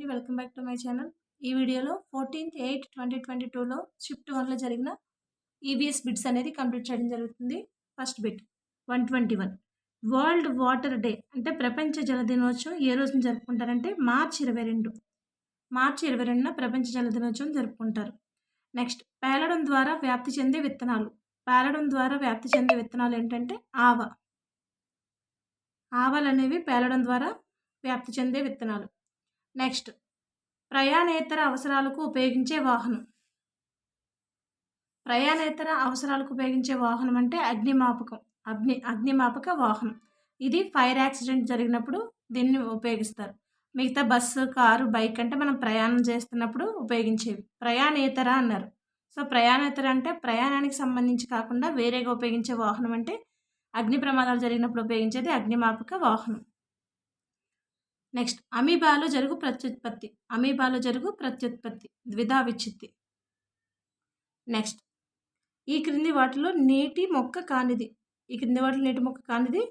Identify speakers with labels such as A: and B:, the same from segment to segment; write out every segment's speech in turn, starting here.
A: అండి. Welcome back to my channel. ఈ వీడియోలో 14/8/2022లో షిఫ్ట్ 1లో జరిగిన ఈవీఎస్ బిట్స్ అనేది కంప్లీట్ చేయడం జరుగుతుంది. First bit 121 world water day అంటే ప్రపంచ జల దినోత్సవం ఏ రోజున జరుపుకుంటారంటే మార్చి 22. మార్చి 22న ప్రపంచ జల దినోత్సవం జరుపుకుంటారు. నెక్స్ట్ పేలడం ద్వారా వ్యాప్తి చెందే విత్తనాలు. పేలడం ద్వారా వ్యాప్తి చెందే విత్తనాలు ఏంటంటే ఆవాలు అనేవి పేలడం ద్వారా వ్యాప్తి చెందే విత్తనాలు. నెక్స్ట్ ప్రయాణేతర అవసరాలకు ఉపయోగించే వాహనం. ప్రయాణేతర అవసరాలకు ఉపయోగించే వాహనం అంటే అగ్నిమాపక వాహనం. ఇది ఫైర్ యాక్సిడెంట్ జరిగినప్పుడు దీన్ని ఉపయోగిస్తారు. మిగతా బస్సు, కారు, బైక్ అంటే మనం ప్రయాణం చేస్తున్నప్పుడు ఉపయోగించేవి. ప్రయాణేతర అన్నారు. సో ప్రయాణేతర అంటే ప్రయాణానికి సంబంధించి కాకుండా వేరేగా ఉపయోగించే వాహనం అంటే అగ్ని ప్రమాదాలు జరిగినప్పుడు ఉపయోగించేది అగ్నిమాపక వాహనం. నెక్స్ట్ అమీబాలో జరుగు ప్రత్యుత్పత్తి ద్విధా విచ్ఛిత్తి. నెక్స్ట్ ఈ క్రింది వాటిలో నీటి మొక్క కానిది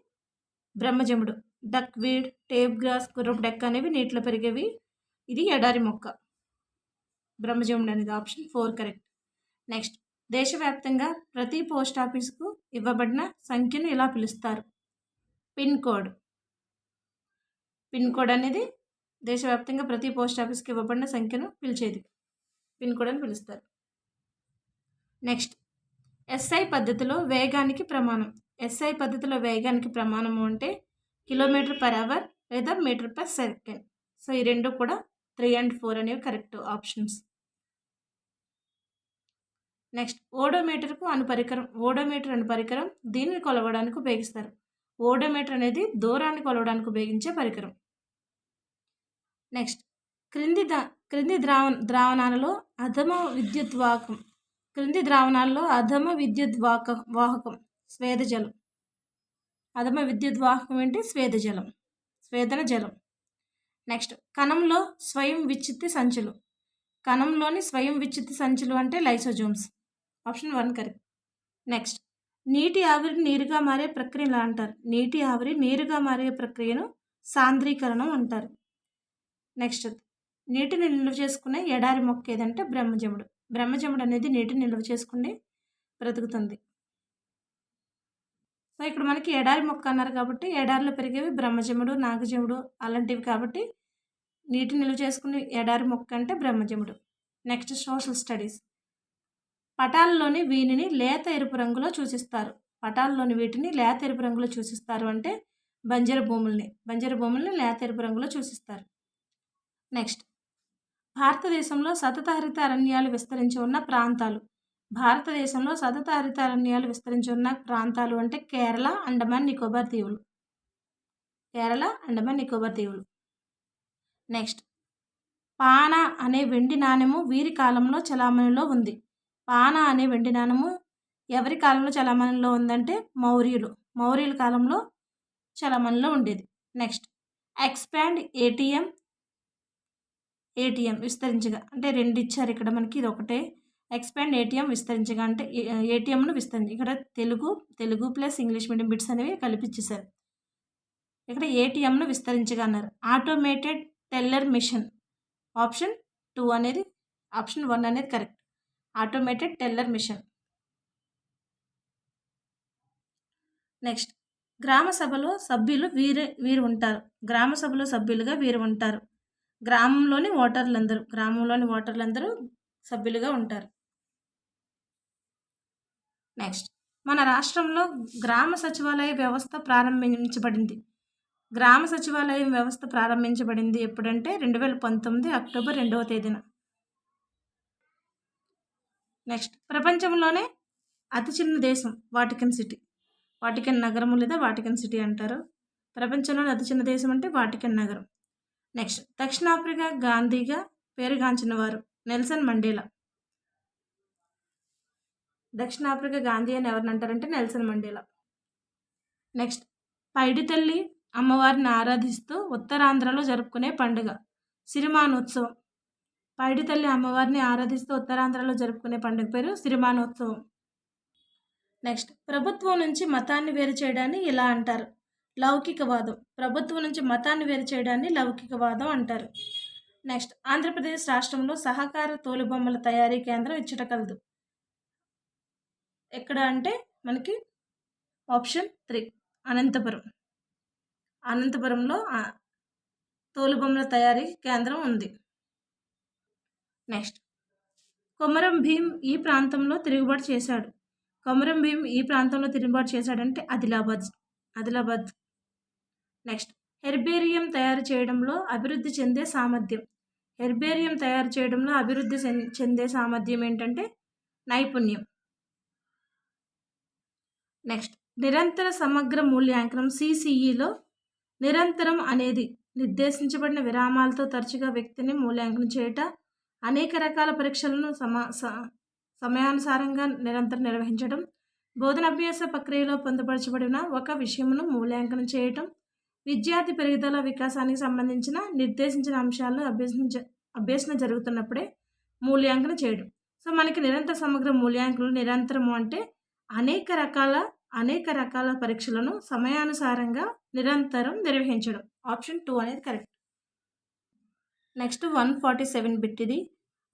A: బ్రహ్మజముడు. డక్ వీడ్, టేప్ గ్రాస్, గుర్రపు డెక్క అనేవి నీటిలో పెరిగేవి. ఇది ఎడారి మొక్క. బ్రహ్మజముడు అనేది ఆప్షన్ 4 కరెక్ట్. నెక్స్ట్ దేశవ్యాప్తంగా ప్రతి పోస్ట్ ఆఫీసుకు ఇవ్వబడిన సంఖ్యను ఇలా పిలుస్తారు. పిన్ కోడ్ అనేది దేశవ్యాప్తంగా ప్రతి పోస్ట్ ఆఫీస్కి ఇవ్వబడిన సంఖ్యను పిలిచేది పిన్ కోడ్ అని పిలుస్తారు. నెక్స్ట్ ఎస్ఐ పద్ధతిలో వేగానికి ప్రమాణము అంటే km/h లేదా m/s. సో ఈ రెండు కూడా 3 and 4 అనేవి కరెక్ట్ ఆప్షన్స్. నెక్స్ట్ ఓడోమీటర్ అను పరికరం దీనిని కొలవడానికి ఉపయోగిస్తారు. ఓడోమీటర్ అనేది దూరాన్ని కొలవడానికి ఉపయోగించే పరికరం. నెక్స్ట్ క్రింది ద్రావణాలలో అధమ విద్యుత్ వాహకం స్వేదజలం. అధమ విద్యుత్ వాహకం ఏంటి? స్వేదన జలం. నెక్స్ట్ కణంలోని స్వయం విచ్చిత్తి సంచులు అంటే లైసోజోమ్స్. Option 1 correct. నెక్స్ట్ నీటి ఆవిరి నీరుగా మారే ప్రక్రియ ఇలా అంటారు. నీటి ఆవిరి నీరుగా మారే ప్రక్రియను సాంద్రీకరణం అంటారు. నెక్స్ట్ నీటిని నిల్వ చేసుకునే ఎడారి మొక్క ఏదంటే బ్రహ్మజముడు అనేది నీటిని నిల్వ చేసుకుని బ్రతుకుతుంది. సో ఇక్కడ మనకి ఎడారి మొక్క అన్నారు కాబట్టి ఎడారిలో పెరిగేవి బ్రహ్మజముడు, నాగజముడు అలాంటివి కాబట్టి నీటిని నిల్వ చేసుకునే ఎడారి మొక్క అంటే బ్రహ్మజముడు. Next social studies. పటాల్లోని వీటిని లేత ఎరుపు రంగులో సూచిస్తారు అంటే బంజరు భూముల్ని లేత ఎరుపు రంగులో సూచిస్తారు. నెక్స్ట్ భారతదేశంలో సతత హరిత అరణ్యాలు విస్తరించి ఉన్న ప్రాంతాలు అంటే కేరళ, అండమాన్ నికోబార్ దీవులు. నెక్స్ట్ పానా అనే వెండి నాణెము వీరి కాలంలో చలామణిలో ఉంది. పానా అనే వెండి నాణెము ఎవరి కాలంలో చలామణిలో ఉందంటే మౌర్యుల కాలంలో చలామణిలో ఉండేది. నెక్స్ట్ ఎక్స్పాండ్ ఏటీఎం విస్తరించగా అంటే 2 ఇచ్చారు ఇక్కడ మనకి. ఇది ఒకటే. ఎక్స్పాండ్ ఏటీఎం విస్తరించగా అంటే ఏటీఎంను విస్తరించి ఇక్కడ Telugu plus English medium bits అనేవి కల్పించేశారు. ఇక్కడ ఏటీఎంను విస్తరించగా అన్నారు. ఆటోమేటెడ్ టెల్లర్ మిషన్ ఆప్షన్ 1 అనేది correct. Automated teller machine. Next గ్రామ సభలో సభ్యులు వీరు ఉంటారు. గ్రామంలోని ఓటర్లందరూ సభ్యులుగా ఉంటారు. నెక్స్ట్ మన రాష్ట్రంలో గ్రామ సచివాలయ వ్యవస్థ ప్రారంభించబడింది ఎప్పుడంటే 2019 అక్టోబర్ 2వ తేదీన. నెక్స్ట్ ప్రపంచంలోనే అతి చిన్న దేశం వాటికన్ నగరము లేదా వాటికన్ సిటీ అంటారు. ప్రపంచంలోనే అతి చిన్న దేశం అంటే వాటికన్ నగరం. నెక్స్ట్ దక్షిణాఫ్రికా గాంధీగా పేరుగాంచిన వారు నెల్సన్ మండేలా. దక్షిణాఫ్రికా గాంధీ అని ఎవరిని అంటారంటే నెల్సన్ మండేలా. నెక్స్ట్ పైడితల్లి అమ్మవారిని ఆరాధిస్తూ ఉత్తరాంధ్రలో జరుపుకునే పండుగ సిరిమానోత్సవం. పైడితల్లి అమ్మవారిని ఆరాధిస్తూ ఉత్తరాంధ్రలో జరుపుకునే పండుగ పేరు సిరిమానోత్సవం. నెక్స్ట్ ప్రభుత్వం నుంచి మతాన్ని వేరు చేయడాన్ని ఇలా అంటారు. లౌకికవాదం. ప్రభుత్వం నుంచి మతాన్ని వేరు చేయడాన్ని లౌకికవాదం అంటారు. నెక్స్ట్ ఆంధ్రప్రదేశ్ రాష్ట్రంలో సహకార తోలుబొమ్మల తయారీ కేంద్రం ఇచ్చట కలదు. ఎక్కడ అంటే మనకి ఆప్షన్ 3 అనంతపురం. అనంతపురంలో తోలుబొమ్మల తయారీ కేంద్రం ఉంది. నెక్స్ట్ కొమరం భీం ఈ ప్రాంతంలో తిరుగుబాటు చేశాడు. కొమరం భీం ఈ ప్రాంతంలో తిరుగుబాటు చేశాడంటే ఆదిలాబాద్. నెక్స్ట్ హెర్బేరియం తయారు చేయడంలో అభివృద్ధి చెందే సామర్థ్యం. హెర్బేరియం తయారు చేయడంలో అభివృద్ధి చెందే సామర్థ్యం ఏంటంటే నైపుణ్యం. నెక్స్ట్ నిరంతర సమగ్ర మూల్యాంకనం సిసిఈలో నిరంతరం అనేది నిర్దేశించబడిన విరామాలతో తరచుగా వ్యక్తిని మూల్యాంకనం చేయట, అనేక రకాల పరీక్షలను సమయానుసారంగా నిరంతరం నిర్వహించడం, బోధనాభ్యాస ప్రక్రియలో పొందుపరచబడిన ఒక విషయమును మూల్యాంకనం చేయటం, విద్యార్థి పెరుగుదల వికాసానికి సంబంధించిన నిర్దేశించిన అంశాలను అభ్యసన జరుగుతున్నప్పుడే మూల్యాంకనం చేయడం. సో మనకి నిరంతర సమగ్ర మూల్యాంకనం నిరంతరము అంటే అనేక రకాల పరీక్షలను సమయానుసారంగా నిరంతరం నిర్వహించడం. ఆప్షన్ 2 అనేది కరెక్ట్. Next 147 bit. ఇది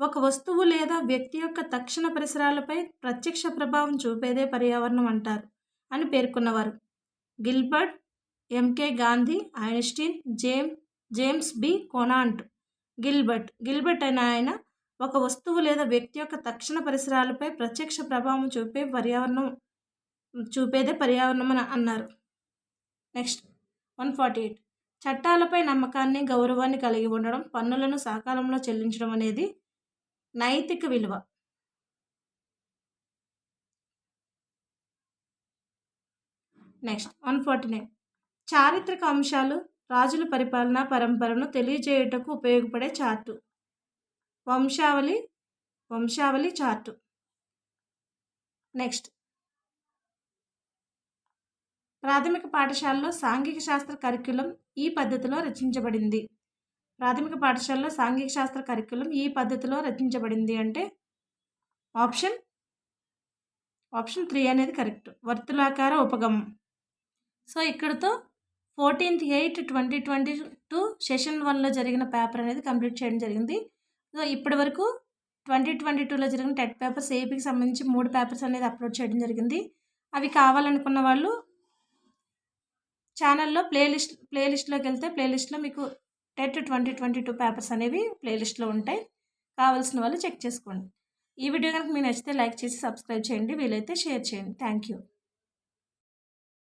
A: ఒక వస్తువు లేదా వ్యక్తి యొక్క తక్షణ పరిసరాలపై ప్రత్యక్ష ప్రభావం చూపేదే పర్యావరణం అంటారు అని పేర్కొన్నవారు Gilbert, M K Gandhi, Einstein, James B Conant. Gilbert అయిన ఆయన ఒక వస్తువు లేదా వ్యక్తి యొక్క తక్షణ పరిసరాలపై ప్రత్యక్ష ప్రభావం చూపేదే పర్యావరణం అని అన్నారు. నెక్స్ట్ 148 చట్టాలపై నమ్మకాన్ని, గౌరవాన్ని కలిగి ఉండడం, పన్నులను సకాలంలో చెల్లించడం అనేది నైతిక విలువ. నెక్స్ట్ 149 చారిత్రక అంశాలు రాజుల పరిపాలన పరంపరను తెలియజేయుటకు ఉపయోగపడే చార్టు. వంశావళి చార్టు. నెక్స్ట్ ప్రాథమిక పాఠశాలలో సాంఘిక శాస్త్ర కరిక్యులం ఈ పద్ధతిలో రచించబడింది. అంటే ఆప్షన్ 3 అనేది కరెక్ట్. వర్తులాకార ఉపగమం. సో ఇక్కడతో 14/8/2022 సెషన్ 1లో జరిగిన పేపర్ అనేది కంప్లీట్ చేయడం జరిగింది. సో ఇప్పటి వరకు 2022లో జరిగిన టెట్ పేపర్స్ ఏపీకి సంబంధించి 3 పేపర్స్ అనేది అప్లోడ్ చేయడం జరిగింది. అవి కావాలనుకున్న వాళ్ళు ఛానల్లో ప్లేలిస్ట్లోకి వెళ్తే ప్లేలిస్ట్లో మీకు టెట్ 2022 పేపర్స్ అనేవి ప్లేలిస్ట్లో ఉంటాయి. కావాల్సిన వాళ్ళు చెక్ చేసుకోండి. ఈ వీడియో కనుక మీకు నచ్చితే లైక్ చేసి సబ్స్క్రైబ్ చేయండి, వీలైతే షేర్ చేయండి. Thank you.